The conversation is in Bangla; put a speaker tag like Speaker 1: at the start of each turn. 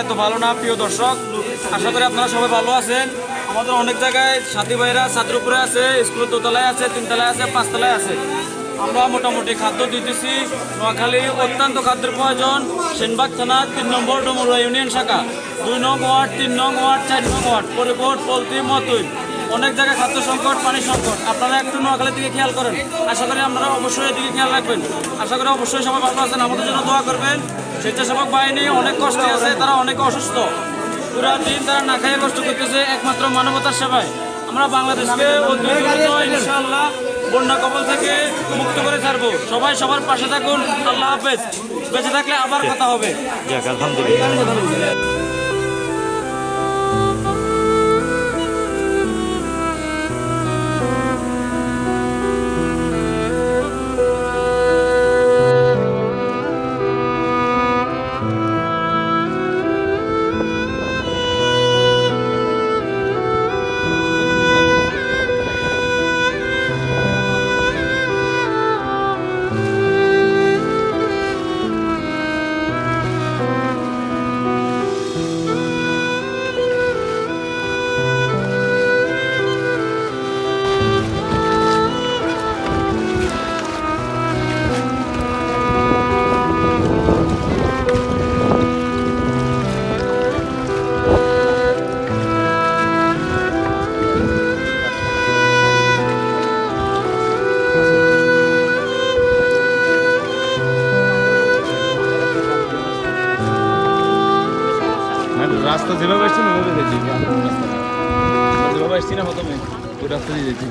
Speaker 1: এত ভালো না। প্রিয় দর্শক, আশা করি আপনারা সবাই ভালো আছেন। আমাদের অনেক জায়গায় সাথী ভাইরা ছাদের উপরে আছে, স্কুলের দোতলায় আছে, তিনতলায় আছে, পাঁচতলায় আছে। আমরা মোটামুটি খাদ্য দিতেছি। নোয়াখালী অত্যন্ত খাদ্যের প্রয়োজন। সেনবাগ থানা 3 নম্বর ডুমুরিয়া ইউনিয়ন শাখা, 2 নং ওয়ার্ড, 3 নং ওয়ার্ড, 4 নং ওয়ার্ড, পরিবহন, পল্টি, মতুই, অনেক জায়গায় খাদ্য সংকট, পানি সংকট। আপনারা একটু নোয়াখালীর দিকে খেয়াল করেন। আশা করি আপনারা অবশ্যই এদিকে খেয়াল রাখবেন। আশা করি অবশ্যই সবাই ভালো আছেন, আমাদের জন্য দোয়া করবেন। স্বেচ্ছাসেবক বাহিনী অনেক কষ্টে আছে, তারা অনেক অসুস্থ, পুরা দিন তারা না খাইয়ে কষ্ট করতেছে একমাত্র মানবতার সেবায়। আমরা বাংলাদেশকে ইনশাআল্লাহ বন্যা কবল থেকে মুক্ত করে ছাড়বো। সবাই সবার পাশে থাকুন। আল্লাহ হাফেজ। বেঁচে থাকলে আবার কথা হবে।
Speaker 2: আলহামদুলিল্লাহ। রাস্তা যেভাবে আসছি না ওভাবে দেখি, যেভাবে আসছি না প্রথমে ওই রাস্তা দিয়ে দেখি।